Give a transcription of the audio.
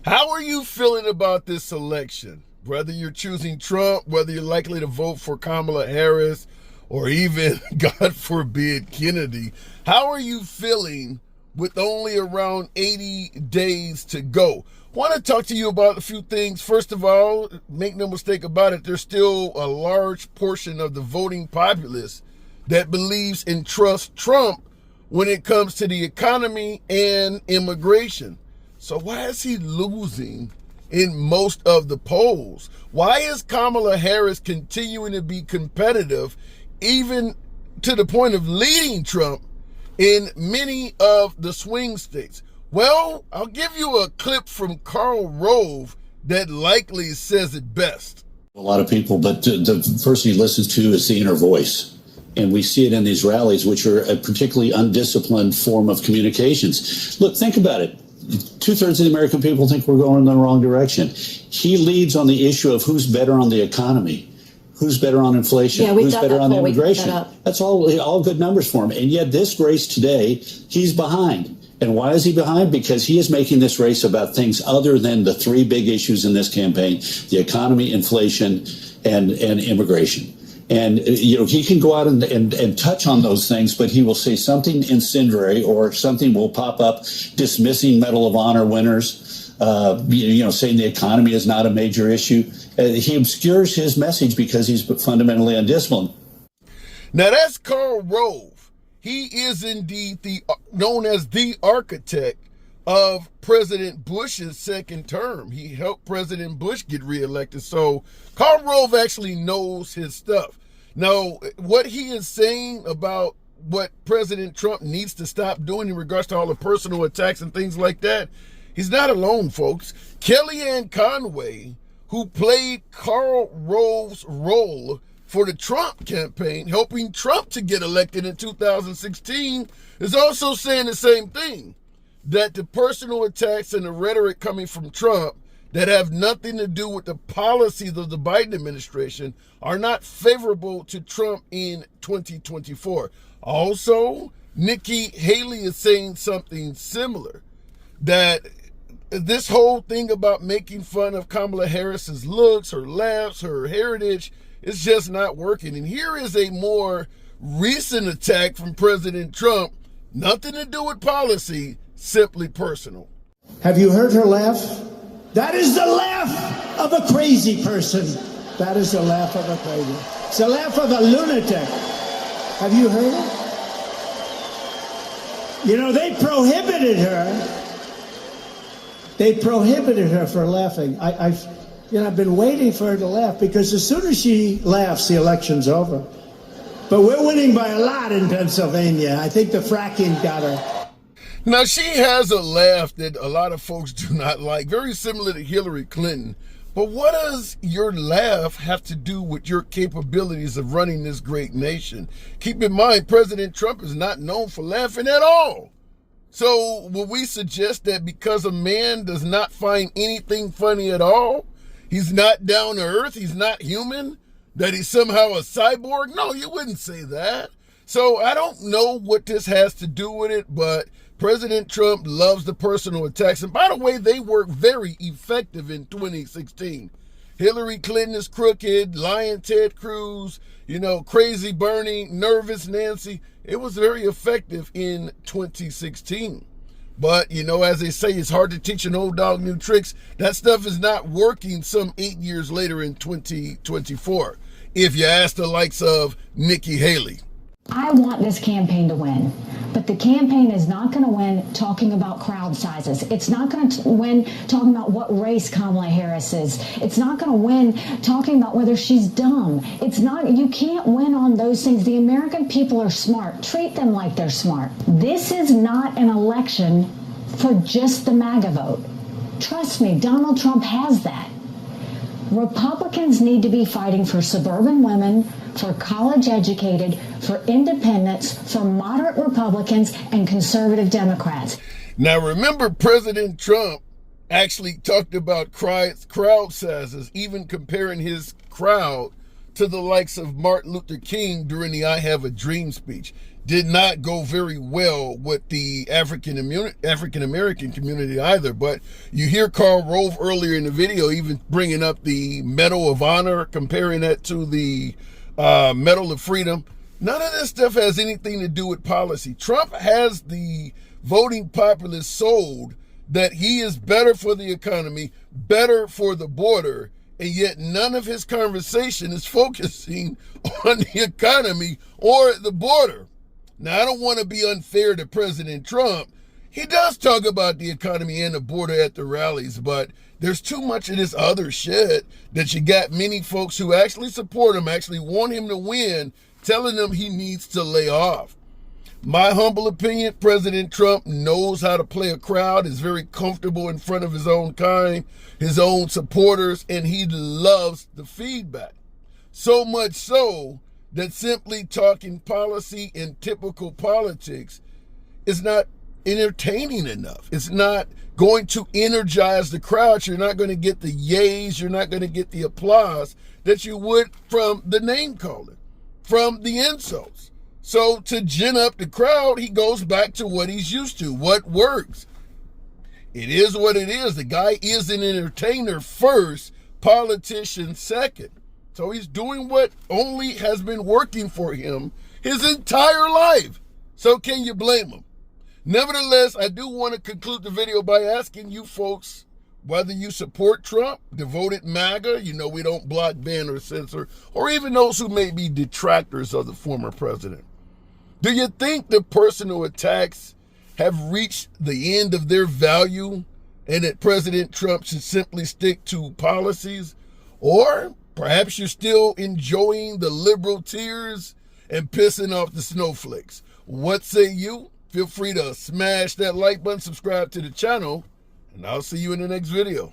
How are you feeling about this election? Whether you're choosing Trump, whether you're likely to vote for Kamala Harris, or even, God forbid, Kennedy, how are you feeling with only around 80 days to go? I want to talk to you about a few things. First of all, make no mistake about it, there's still a large portion of the voting populace that believes and trusts Trump when it comes to the economy and immigration. So why is he losing in most of the polls? Why is Kamala Harris continuing to be competitive, even to the point of leading Trump in many of the swing states? Well, I'll give you a clip from Karl Rove that likely says it best. A lot of people, but the person he listens to is the inner voice. And we see it in these rallies, which are a particularly undisciplined form of communications. Look, think about it. 2/3 of the American people think we're going in the wrong direction. He leads on the issue of who's better on the economy, who's better on inflation, who's better on immigration. That's all good numbers for him. And yet this race today, he's behind. And why is he behind? Because he is making this race about things other than the three big issues in this campaign: the economy, inflation, and immigration. And, he can go out and touch on those things, but he will say something incendiary or something will pop up dismissing Medal of Honor winners, saying the economy is not a major issue. He obscures his message because he's fundamentally undisciplined. Now, that's Karl Rove. He is indeed known as the architect of President Bush's second term. He helped President Bush get reelected. So Karl Rove actually knows his stuff. Now, what he is saying about what President Trump needs to stop doing in regards to all the personal attacks and things like that, he's not alone, folks. Kellyanne Conway, who played Karl Rove's role for the Trump campaign, helping Trump to get elected in 2016, is also saying the same thing, that the personal attacks and the rhetoric coming from Trump that have nothing to do with the policies of the Biden administration are not favorable to Trump in 2024. Also, Nikki Haley is saying something similar, that this whole thing about making fun of Kamala Harris's looks, her laughs, her heritage, is just not working. And here is a more recent attack from President Trump, nothing to do with policy, simply personal. Have you heard her laugh? That is the laugh of a crazy person. That is the laugh of a crazy. It's the laugh of a lunatic. Have you heard it? They prohibited her. They prohibited her for laughing. I've been waiting for her to laugh, because as soon as she laughs, the election's over. But we're winning by a lot in Pennsylvania. I think the fracking got her. Now, she has a laugh that a lot of folks do not like, very similar to Hillary Clinton. But what does your laugh have to do with your capabilities of running this great nation? Keep in mind, President Trump is not known for laughing at all. So will we suggest that because a man does not find anything funny at all, he's not down to earth, he's not human, that he's somehow a cyborg? No, you wouldn't say that. So I don't know what this has to do with it, but President Trump loves the personal attacks. And by the way, they were very effective in 2016. Hillary Clinton is crooked, lying Ted Cruz, crazy Bernie, nervous Nancy. It was very effective in 2016. But, as they say, it's hard to teach an old dog new tricks. That stuff is not working some 8 years later in 2024, if you ask the likes of Nikki Haley. I want this campaign to win, but the campaign is not going to win talking about crowd sizes. It's not going to win talking about what race Kamala Harris is. It's not going to win talking about whether she's dumb. You can't win on those things. The American people are smart. Treat them like they're smart. This is not an election for just the MAGA vote. Trust me, Donald Trump has that. Republicans need to be fighting for suburban women, for college educated, for independents, for moderate Republicans and conservative Democrats. Now, remember, President Trump actually talked about crowd sizes, even comparing his crowd to the likes of Martin Luther King during the I Have a Dream speech. Did not go very well with the African American community either. But you hear Karl Rove earlier in the video even bringing up the Medal of Honor, comparing that to the Medal of Freedom. None of this stuff has anything to do with policy. Trump has the voting populace sold that he is better for the economy, better for the border, and yet none of his conversation is focusing on the economy or the border. Now, I don't want to be unfair to President Trump. He does talk about the economy and the border at the rallies, but there's too much of this other shit that you got many folks who actually support him, actually want him to win, telling him he needs to lay off. My humble opinion, President Trump knows how to play a crowd, is very comfortable in front of his own kind, his own supporters, and he loves the feedback. So much so that simply talking policy and typical politics is not entertaining enough. It's not going to energize the crowd. You're not going to get the yays. You're not going to get the applause that you would from the name calling, from the insults. So to gin up the crowd, he goes back to what he's used to, what works. It is what it is. The guy is an entertainer first, politician second. So he's doing what only has been working for him his entire life. So can you blame him? Nevertheless, I do want to conclude the video by asking you folks whether you support Trump, devoted MAGA, you know we don't block, ban, or censor, or even those who may be detractors of the former president. Do you think the personal attacks have reached the end of their value and that President Trump should simply stick to policies? Or perhaps you're still enjoying the liberal tears and pissing off the snowflakes. What say you? Feel free to smash that like button, subscribe to the channel, and I'll see you in the next video.